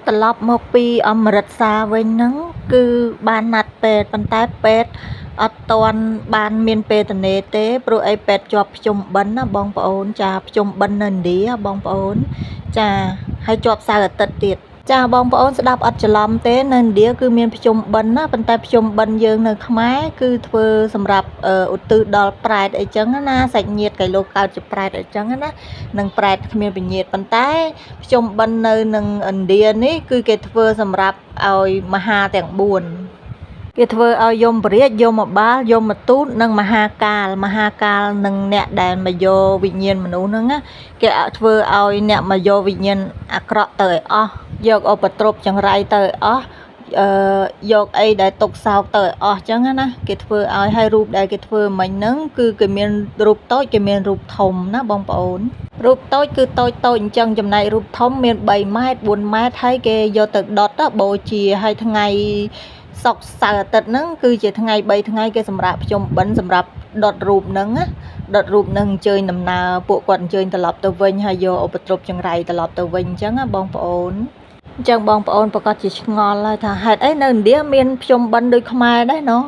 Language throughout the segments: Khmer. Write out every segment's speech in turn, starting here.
ត្រឡប់មកពីអមរិតសាវិញហ្នឹងគឺបានណាត់ពេទ្យប៉ុន្តែពេទ្យអត់ទាន់បានមានពេលទៅនេទេព្រោះអីពេទ្យជាប់ភ្ជុំបិណ្ឌណាបងប្អូនចាភ្ជុំបិណ្ឌនៅឥណ្ឌាបងប្អូនចាហើយជាប់សៅរ៍អាទិត្យទៀតចាបងប្អូនស្ដាប់អត់ច្រឡំទេនៅឥណ្ឌាគឺមានភ្ជុំបិណ្ឌណាប៉ុន្តែភ្ជុំបិណ្ឌយើងនៅខ្មែរគឺធ្វើសម្រាប់ឧទ្ទិសដល់ប្រេតអីចឹងណាសាច់ញាតិកៃលោកកើតជាប្រេតអីចឹងណានឹងប្រេតគ្មានវិញ្ញាណប៉ុន្តែភ្ជុំបិណ្ឌនៅនឹងឥណ្ឌានេះគឺគេធ្វើសម្រាប់ឲ្យមហាទាំង4គេធ្វើឲ្យយមរាជយមបាលយមទូតនិងមហាកាលនិងអ្នកដែលមកយកវិញ្ញាណមនុស្សហ្នឹងណាគេធ្វើឲ្យអ្នកមកយកវិញ្ញាណអាក្រក់ទៅឲ្យអស់យកឧបទ្រពចង្រៃទៅឲ្យអស់យកអីដែលទុកសោកទៅឲ្យអស់ចឹងណាគេធ្វើឲ្យហើយរូបដែលគេធ្វើមិញហ្នឹងគឺគេមានរូបតូចគេមានរូបធំណាបងប្អូនរូបតូចគឺតូចអញ្ចឹងចំណែករូបធំមាន3ម៉ែត្រ4ម៉ែត្រហើយគេយកទៅដុតបូជាហើយថ្ងៃសុក្រសៅរ៍អាទិត្យហ្នឹងគឺជាថ្ងៃ3ថ្ងៃគេសម្រាប់ភ្ជុំបិណ្ឌសម្រាប់ដុតរូបហ្នឹងណាដុតរូបហ្នឹងអញ្ជើញដំណើរពួកគាត់អញ្ជើញត្រឡប់ទៅវិញហើយយកឧបទ្រពចង្រៃត្រឡប់ទៅវិញអញ្ចឹងណាបងប្អូនអញ្ចឹងបងប្អូនប្រកាសជាឆ្ងល់ហើយថាហេតុអីនៅឥណ្ឌាមានភ្ជុំបិណ្ឌដូចខ្មែរដែរណោះ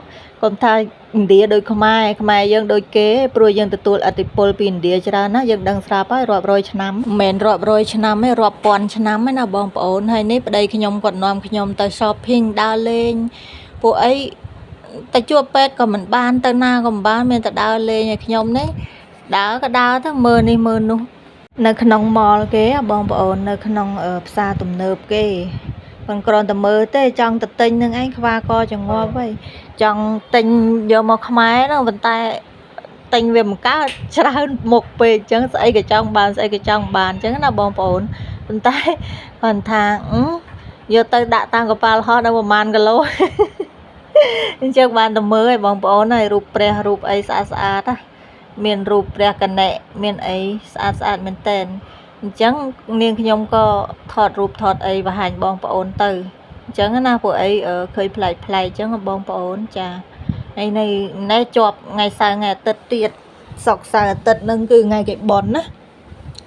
កុំថាឥណ្ឌាដូចខ្មែរយើងដូចគេព្រោះយើងទទួលឥទ្ធិពលពីឥណ្ឌាច្រើនណាយើងដឹងស្រាប់ហើយរាប់រយឆ្នាំមិនមែនរាប់រយឆ្នាំទេរាប់ពាន់ឆ្នាំឯណាបងប្អូនហើយនេះប្តីខ្ញុំគាត់នាំខ្ញុំទៅ shopping ដើរលេងពួកអីទៅជួបពេទ្យក៏មិនបានទៅណាក៏មិនបានមានតែដើរលេងឲ្យខ្ញុំនេះដើរក៏ដើរទៅមើលនេះមើលនោះនៅក្នុង mall គេបងប្អូននៅក្នុងផ្សារទំនើបគេមិនគ្រាន់តែមើលទេចង់ទៅទិញនឹងឯងខ្វាកចង្អប់ហើយចង់ទិញយកមកខ្មែរហ្នឹងប៉ុន្តែទិញវាមិនកើតច្រើនមុខពេកអញ្ចឹងស្អីក៏ចង់បានស្អីក៏ចង់បានអញ្ចឹងណាបងប្អូនប៉ុន្តែគាត់ថាយកទៅដាក់តាំងកប៉ាល់ហោះដល់ប្រហែលគីឡូអញ្ចឹងបានទៅមើលឲ្យបងប្អូនហើយរូបព្រះរូបអីស្អាតណាមានរូបព្រះកណិមានអីស្អាតមែនតែនអញ្ចឹងនាងខ្ញុំក៏ថតរូបថតអីបង្ហាញបងប្អូនទៅអញ្ចឹងណាពួកអីឃើញប្លែកអញ្ចឹងបងប្អូនចាហើយនៅជាប់ថ្ងៃសៅរ៍ថ្ងៃអាទិត្យទៀតសុក្រសៅរ៍អាទិត្យហ្នឹងគឺថ្ងៃគេបន់ណា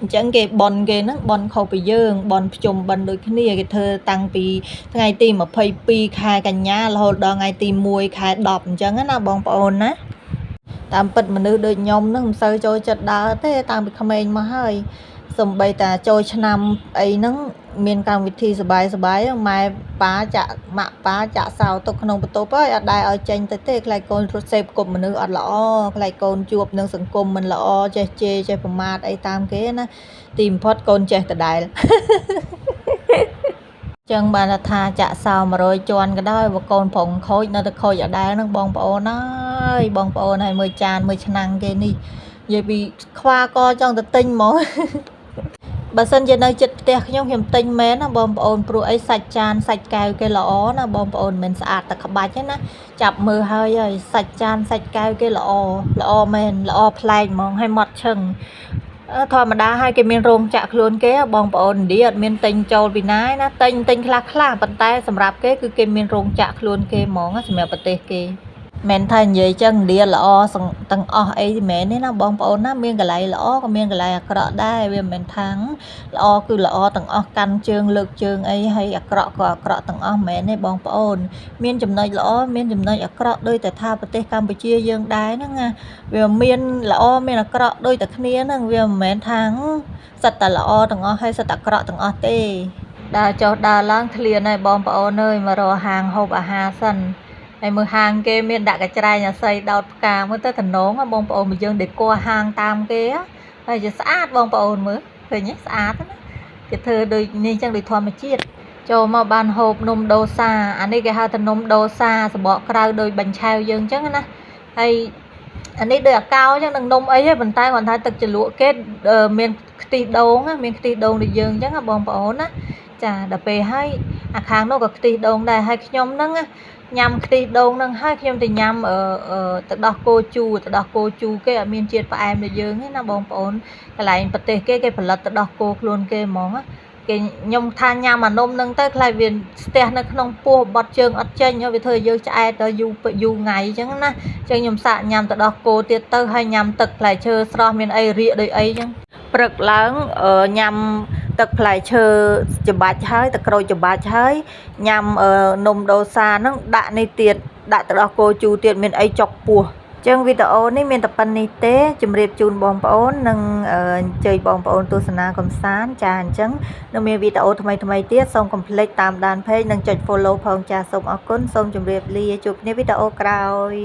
អញ្ចឹងគេបន់គេហ្នឹងបន់ខុសពីយើងបន់ភ្ជុំបិណ្ឌដូចគ្នាគេធ្វើតាំងពីថ្ងៃទី22ខែកញ្ញារហូតដល់ថ្ងៃទី1ខែ10អញ្ចឹងណាបងប្អូនណាតាមពិតមនុស្សដូចខ្ញុំហ្នឹងមិនសូវចូលចិត្តដើរទេតាំងពីក្មេងមកហើយសំបីតាចូលឆ្នាំអីហ្នឹងមានកម្មវិធីសបាយម៉ែប៉ាចាក់ម៉ាក់ប៉ាចាក់សោទុកក្នុងបន្ទប់ហើយអត់ដែរឲ្យចេញទៅទេខ្លាចកូនរត់សេពគប់មនុស្សអត់ល្អខ្លាចកូនជួបនឹងសង្គមមិនល្អចេះជេរចេះប្រមាថអីតាមគេណាទីបំផុតកូនចេះដដែលចឹងបានថាចាក់សោ100ជាន់ក៏ដោយបើកូនប្រុងខូចនៅតែខូចអដែលហ្នឹងបងប្អូនអើយបងប្អូនឲ្យមើលចានមើលឆ្នាំងគេនេះនិយាយពីខ្វាកចង់ទៅទិញហ្មងបើសិនជានៅចិត្តផ្ទះខ្ញុំទិញមែនណាបងប្អូនព្រោះអីសាច់ចានសាច់កែវគេល្អណាបងប្អូនមិនស្អាតតែក្បាច់ទេណាចាប់មើលហើយសាច់ចានសាច់កែវគេល្អមែនល្អប្លែកហ្មងហើយម៉ត់ឈឹងធម្មតាហើយគេមានរោងចក្រខ្លួនគេបងប្អូនឥណ្ឌាអត់មានទិញចូលពីណាណាទិញខ្លះប៉ុន្តែសម្រាប់គេគឺគេមានរោងចក្រខ្លួនគេហ្មងសម្រាប់ប្រទេសគេមិនថានិយាយចឹងឥណ្ឌាល្អទាំងអស់អីមែនទេណាបងប្អូនណាមានកន្លែងល្អក៏មានកន្លែងអាក្រក់ដែរវាមិនមែនថាល្អគឺល្អទាំងអស់កាន់ជើងលើកជើងអីហើយអាក្រក់ក៏អាក្រក់ទាំងអស់មែនទេបងប្អូនមានចំណុចល្អមានចំណុចអាក្រក់ដូចតែថាប្រទេសកម្ពុជាយើងដែរហ្នឹងណាវាមានល្អមានអាក្រក់ដូចតែគ្នាហ្នឹងវាមិនមែនថាសិតតែល្អទាំងអស់ហើយសិតតែអាក្រក់ទាំងអស់ទេដើរចុះដើរឡើងឃ្លានហើយបងប្អូនអើយមករកហាងហូបអាហារសិនហើយមើលហាងគេមានដាក់កញ្ច្រែងអាស័យដោតផ្កាមើលទៅតំណងបងប្អូនមកយើងដេកហាងតាមគេហើយជាស្អាតបងប្អូនមើលឃើញទេស្អាតណាគេធ្វើដូចនេះចឹងដូចធម្មជាតិចូលមកបានហូបនំដូសាអានេះគេហៅថានំដូសាសបកក្រៅដូចបាញ់ឆែវយើងចឹងណាហើយអានេះដូចអាកោចឹងនឹងនំអីទេប៉ុន្តែគាត់ថាទឹកជ្រលក់គេមានខ្ទិះដូងមានខ្ទិះដូងដូចយើងចឹងណាបងប្អូនណាចាដល់ពេលហើយអាខាងនោះក៏ខ្ទិះដូងដែរហើយខ្ញុំហ្នឹងញ៉ាំខ្ទិះដូងហ្នឹងហើយខ្ញុំទៅញ៉ាំទឹកដោះគោជូរគេអត់មានជាតិផ្អែមដូចយើងទេណាបងប្អូនកន្លែងប្រទេសគេផលិតទឹកដោះគោខ្លួនគេហ្មងគេខ្ញុំថាញ៉ាំអានំហ្នឹងទៅខ្លាចវាស្ទះនៅក្នុងពោះបត់ជើងអត់ចេញវាធ្វើឲ្យយើងឆ្អែតដល់យូរថ្ងៃអញ្ចឹងណាអញ្ចឹងខ្ញុំសាកញ៉ាំទឹកដោះគោទៀតទៅហើយញ៉ាំទឹកផ្លែឈើស្រស់មានអីរាកដូចអីអញ្ចឹងព្រឹកឡើងញ៉ាំ ទឹកផ្លែឈើច្របាច់ហើយទឹកក្រូចច្របាច់ហើយញ៉ាំនំដូសាហ្នឹងដាក់នេះទៀតដាក់ទឹកដោះគោជូរទៀតមានអីចុកពោះចឹងវីដេអូនេះមានតែប៉ុណ្្នេះទេជម្រាបជូនបងប្អូននិងអញ្ជើញបងប្អូនទស្សនាកំសាន្តចាអញ្ចឹងនៅមានវីដេអូថ្មីៗទៀតសូមកុំភ្លេចតាមដាន page និងចុច follow ផងចាសូមអរគុណសូមជម្រាបលាជួបគ្នាវីដេអូក្រោយ